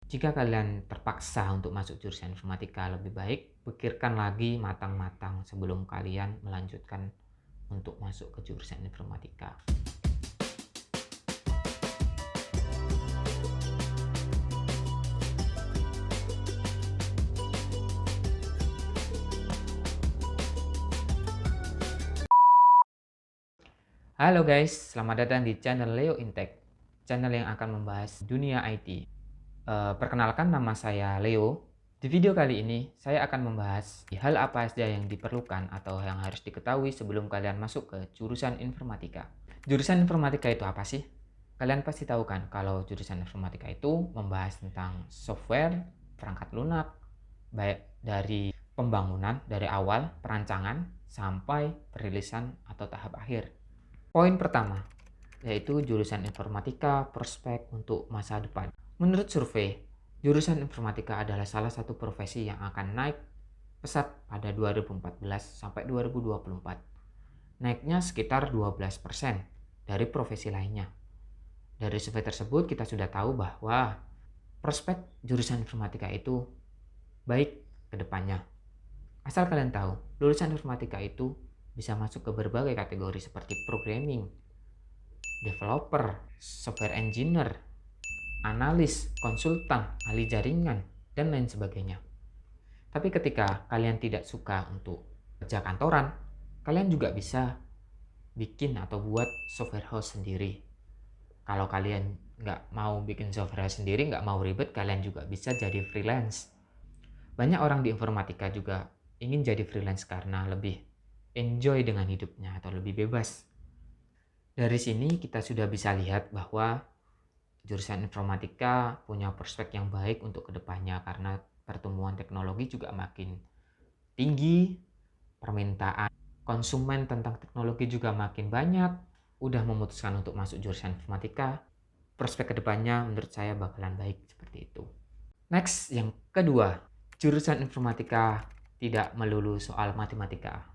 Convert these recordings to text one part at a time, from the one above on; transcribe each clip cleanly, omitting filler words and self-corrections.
Jika kalian terpaksa untuk masuk jurusan informatika, lebih baik pikirkan lagi matang-matang sebelum kalian melanjutkan untuk masuk ke jurusan informatika. Halo guys, selamat datang di channel Leo Intech, channel yang akan membahas dunia IT. Perkenalkan, nama saya Leo. Di video kali ini, saya akan membahas hal apa saja yang diperlukan atau yang harus diketahui sebelum kalian masuk ke jurusan informatika. Jurusan informatika itu apa sih? Kalian pasti tahu kan kalau jurusan informatika itu membahas tentang software, perangkat lunak, baik dari pembangunan, dari awal, perancangan, sampai perilisan atau tahap akhir. Poin pertama, yaitu jurusan informatika prospek untuk masa depan. Menurut survei, jurusan informatika adalah salah satu profesi yang akan naik pesat pada 2014 sampai 2024. Naiknya sekitar 12% dari profesi lainnya. Dari survei tersebut kita sudah tahu bahwa prospek jurusan informatika itu baik ke depannya. Asal kalian tahu, lulusan informatika itu bisa masuk ke berbagai kategori seperti programming, developer, software engineer, analis, konsultan, ahli jaringan, dan lain sebagainya. Tapi ketika kalian tidak suka untuk kerja kantoran, kalian juga bisa bikin atau buat software house sendiri. Kalau kalian nggak mau bikin software house sendiri, nggak mau ribet, kalian juga bisa jadi freelance. Banyak orang di informatika juga ingin jadi freelance karena lebih enjoy dengan hidupnya atau lebih bebas. Dari sini kita sudah bisa lihat bahwa jurusan informatika punya prospek yang baik untuk kedepannya karena pertumbuhan teknologi juga makin tinggi, permintaan konsumen tentang teknologi juga makin banyak. Udah memutuskan untuk masuk jurusan informatika, prospek kedepannya menurut saya bakalan baik seperti itu. Next, yang kedua, jurusan informatika tidak melulu soal matematika.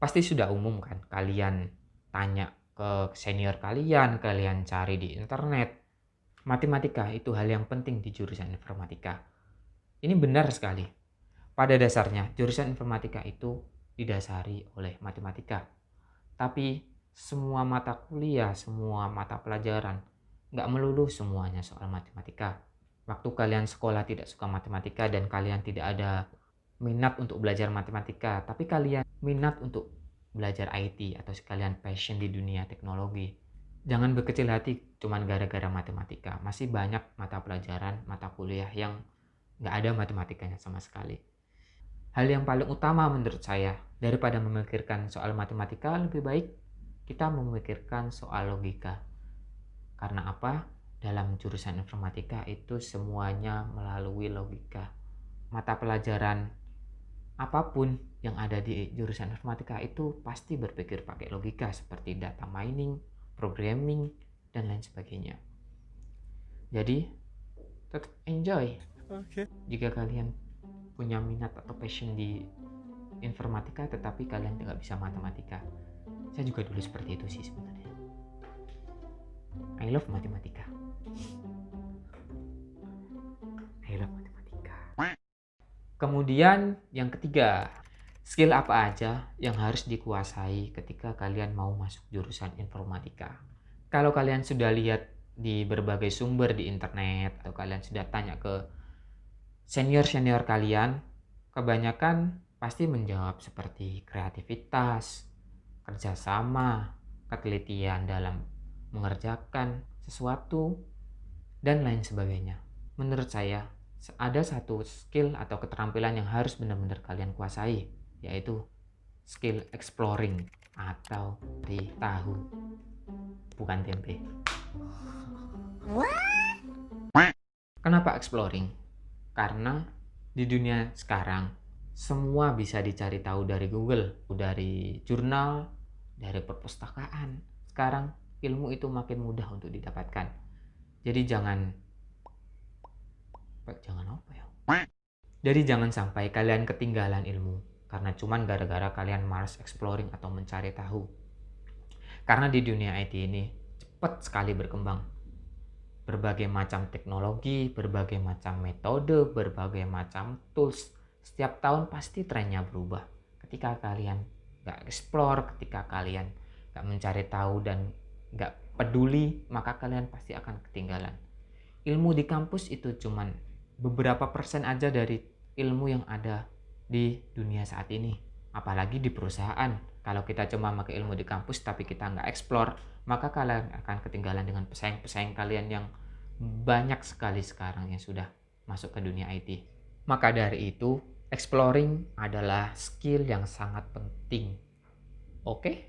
Pasti sudah umum kan kalian tanya ke senior kalian cari di internet. Matematika itu hal yang penting di jurusan informatika. Ini benar sekali. Pada dasarnya, jurusan informatika itu didasari oleh matematika. Tapi semua mata kuliah, semua mata pelajaran, nggak melulu semuanya soal matematika. Waktu kalian sekolah tidak suka matematika dan kalian tidak ada minat untuk belajar matematika, tapi kalian minat untuk belajar IT atau sekalian passion di dunia teknologi, jangan berkecil hati cuman gara-gara matematika. Masih banyak mata pelajaran, mata kuliah yang nggak ada matematikanya sama sekali. Hal yang paling utama menurut saya, daripada memikirkan soal matematika, lebih baik kita memikirkan soal logika. Karena apa? Dalam jurusan informatika itu semuanya melalui logika. Mata pelajaran apapun yang ada di jurusan informatika itu pasti berpikir pakai logika seperti data mining, programming, dan lain sebagainya. Jadi tetap enjoy. Jika kalian punya minat atau passion di informatika tetapi kalian tidak bisa matematika, saya juga dulu seperti itu sih sebenarnya. I love matematika. I love matematika. Kemudian yang ketiga, skill apa aja yang harus dikuasai ketika kalian mau masuk jurusan informatika. Kalau kalian sudah lihat di berbagai sumber di internet atau kalian sudah tanya ke senior-senior kalian, kebanyakan pasti menjawab seperti kreativitas, kerjasama, ketelitian dalam mengerjakan sesuatu, dan lain sebagainya. Menurut saya, ada satu skill atau keterampilan yang harus benar-benar kalian kuasai, yaitu skill exploring atau di tahu, bukan tempe. Kenapa exploring? Karena di dunia sekarang semua bisa dicari tahu dari Google, dari jurnal, dari perpustakaan. Sekarang ilmu itu makin mudah untuk didapatkan. Jadi jangan apa ya? Jadi jangan sampai kalian ketinggalan ilmu karena cuman gara-gara kalian malas exploring atau mencari tahu. Karena di dunia IT ini cepat sekali berkembang. berbagai macam teknologi, berbagai macam metode, berbagai macam tools. Setiap tahun pasti trennya berubah. Ketika kalian nggak explore, ketika kalian nggak mencari tahu dan nggak peduli, maka kalian pasti akan ketinggalan. Ilmu di kampus itu cuman beberapa persen aja dari ilmu yang ada di dunia saat ini. Apalagi di perusahaan. Kalau kita cuma pakai ilmu di kampus tapi kita nggak explore, maka kalian akan ketinggalan dengan pesaing-pesaing kalian yang banyak sekali sekarang yang sudah masuk ke dunia IT. Maka dari itu, exploring adalah skill yang sangat penting. Oke?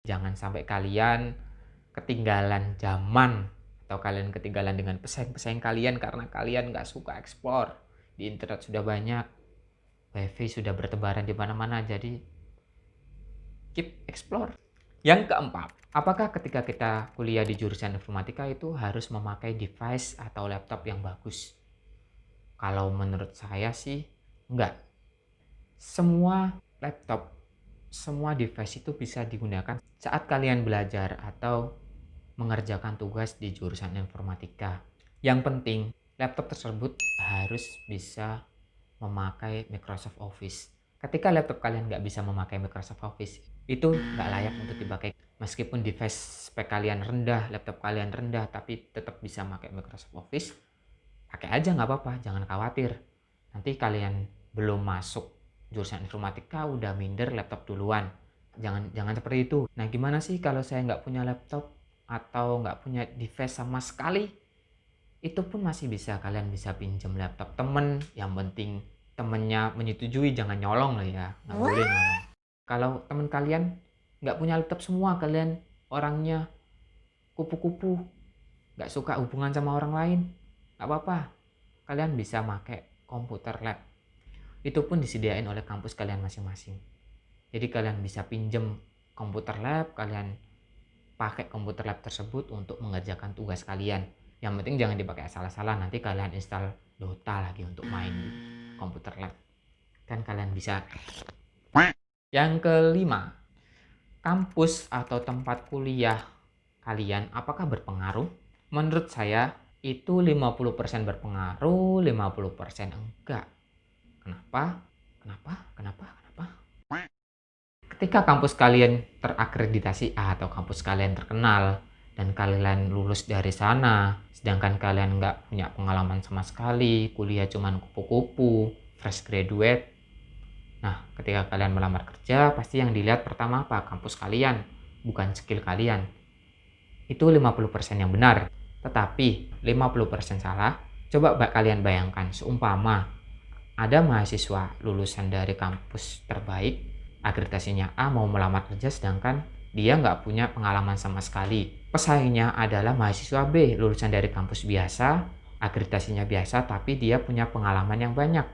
Jangan sampai kalian ketinggalan zaman atau kalian ketinggalan dengan pesaing-pesaing kalian karena kalian nggak suka explore. Di internet sudah banyak, wifi sudah bertebaran di mana-mana, jadi keep explore. Yang keempat, apakah ketika kita kuliah di jurusan informatika itu harus memakai device atau laptop yang bagus? Kalau menurut saya sih enggak. Semua laptop, semua device itu bisa digunakan saat kalian belajar atau mengerjakan tugas di jurusan informatika. Yang penting, laptop tersebut harus bisa memakai Microsoft Office. Ketika laptop kalian nggak bisa memakai Microsoft Office, itu nggak layak untuk dipakai. Meskipun device spek kalian rendah, laptop kalian rendah, tapi tetap bisa pakai Microsoft Office, pakai aja nggak apa-apa, jangan khawatir. Nanti kalian belum masuk jurusan informatika, udah minder laptop duluan. Jangan seperti itu. Nah, gimana sih kalau saya nggak punya laptop atau nggak punya device sama sekali? Itu pun masih bisa, kalian bisa pinjam laptop temen, yang penting temennya menyetujui, jangan nyolong lah ya, nggak boleh nyolong. Kalau temen kalian nggak punya laptop semua, kalian orangnya kupu-kupu, nggak suka hubungan sama orang lain, nggak apa-apa, kalian bisa pakai komputer lab. Itu pun disediain oleh kampus kalian masing-masing. Jadi kalian bisa pinjam komputer lab, kalian pakai komputer lab tersebut untuk mengerjakan tugas kalian. Yang penting jangan dipakai asal-asalan, nanti kalian install Dota lagi untuk main di komputer lab. Kan kalian bisa. Yang kelima, kampus atau tempat kuliah kalian apakah berpengaruh? Menurut saya itu 50% berpengaruh, 50% enggak. Kenapa? Ketika kampus kalian terakreditasi A atau kampus kalian terkenal dan kalian lulus dari sana, sedangkan kalian nggak punya pengalaman sama sekali, kuliah cuman kupu-kupu, fresh graduate. Nah, ketika kalian melamar kerja, pasti yang dilihat pertama apa? Kampus kalian, bukan skill kalian. Itu 50% yang benar. Tetapi 50% salah. Coba kalian bayangkan, seumpama ada mahasiswa lulusan dari kampus terbaik, akreditasinya A, mau melamar kerja sedangkan dia nggak punya pengalaman sama sekali. Pesaingnya adalah mahasiswa B, lulusan dari kampus biasa, akreditasinya biasa, tapi dia punya pengalaman yang banyak.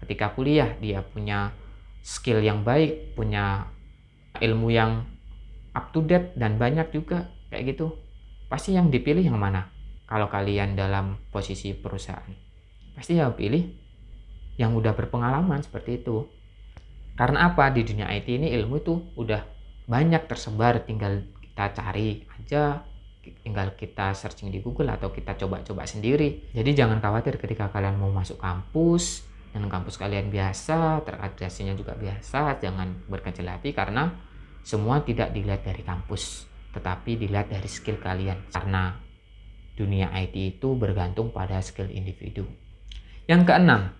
Ketika kuliah, dia punya skill yang baik, punya ilmu yang up to date dan banyak juga, kayak gitu. Pasti yang dipilih yang mana? Kalau kalian dalam posisi perusahaan, pasti yang pilih yang udah berpengalaman seperti itu. Karena apa? Di dunia IT ini ilmu itu udah banyak tersebar, tinggal kita cari aja, tinggal kita searching di Google atau kita coba-coba sendiri. Jadi jangan khawatir ketika kalian mau masuk kampus dan kampus kalian biasa, terakreditasinya juga biasa, jangan berkecil hati karena semua tidak dilihat dari kampus, tetapi dilihat dari skill kalian. Karena dunia IT itu bergantung pada skill individu. Yang keenam,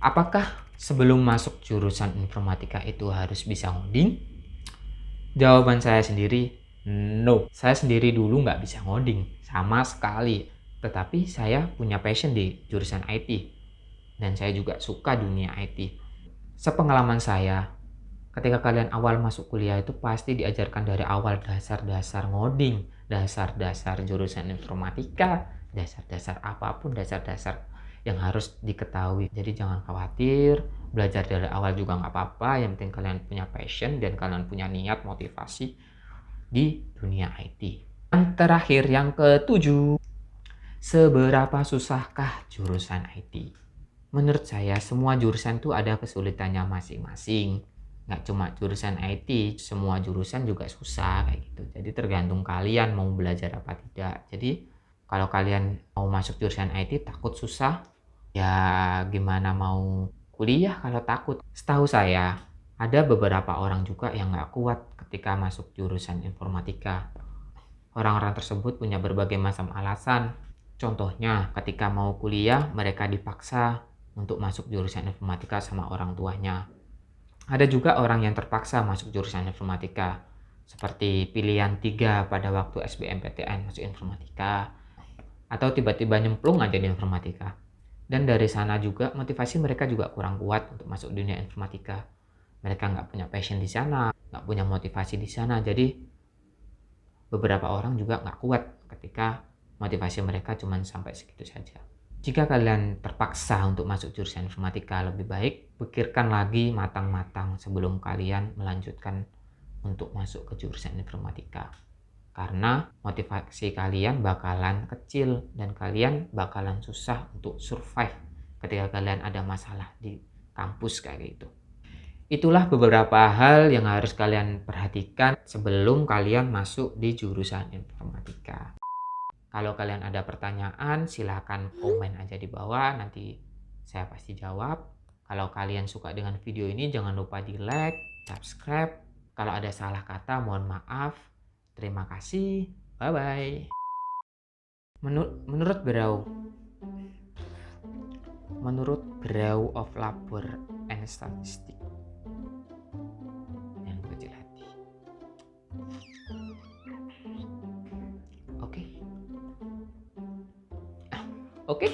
apakah sebelum masuk jurusan informatika itu harus bisa ngoding? Jawaban saya sendiri, no. Saya sendiri dulu nggak bisa ngoding sama sekali. Tetapi saya punya passion di jurusan IT. Dan saya juga suka dunia IT. Sepengalaman saya, ketika kalian awal masuk kuliah itu pasti diajarkan dari awal dasar-dasar ngoding, dasar-dasar jurusan informatika, dasar-dasar apapun, dasar-dasar yang harus diketahui. Jadi jangan khawatir, belajar dari awal juga nggak apa-apa, yang penting kalian punya passion dan kalian punya niat, motivasi di dunia IT. Yang terakhir, yang ketujuh, seberapa susahkah jurusan IT? Menurut saya semua jurusan itu ada kesulitannya masing-masing. nggak cuma jurusan IT, semua jurusan juga susah kayak gitu. Jadi tergantung kalian mau belajar apa tidak. Jadi kalau kalian mau masuk jurusan IT takut susah, ya gimana mau kuliah kalau takut. Setahu saya ada beberapa orang juga yang nggak kuat ketika masuk jurusan informatika. Orang-orang tersebut punya berbagai macam alasan. Contohnya ketika mau kuliah mereka dipaksa untuk masuk jurusan informatika sama orang tuanya. Ada juga orang yang terpaksa masuk jurusan informatika, seperti pilihan 3 pada waktu SBMPTN masuk informatika, atau tiba-tiba nyemplung aja di informatika. Dan dari sana juga motivasi mereka juga kurang kuat untuk masuk dunia informatika. Mereka nggak punya passion di sana, nggak punya motivasi di sana, jadi beberapa orang juga nggak kuat ketika motivasi mereka cuma sampai segitu saja. Jika kalian terpaksa untuk masuk jurusan informatika, lebih baik pikirkan lagi matang-matang sebelum kalian melanjutkan untuk masuk ke jurusan informatika. Karena motivasi kalian bakalan kecil dan kalian bakalan susah untuk survive ketika kalian ada masalah di kampus kayak gitu. Itulah beberapa hal yang harus kalian perhatikan sebelum kalian masuk di jurusan informatika. Kalau kalian ada pertanyaan, silahkan komen aja di bawah, nanti saya pasti jawab. Kalau kalian suka dengan video ini, jangan lupa di like, subscribe. Kalau ada salah kata, mohon maaf. Terima kasih. Bye-bye. Menurut Bureau of Labor and Statistics. Yang kecil hati. Oke.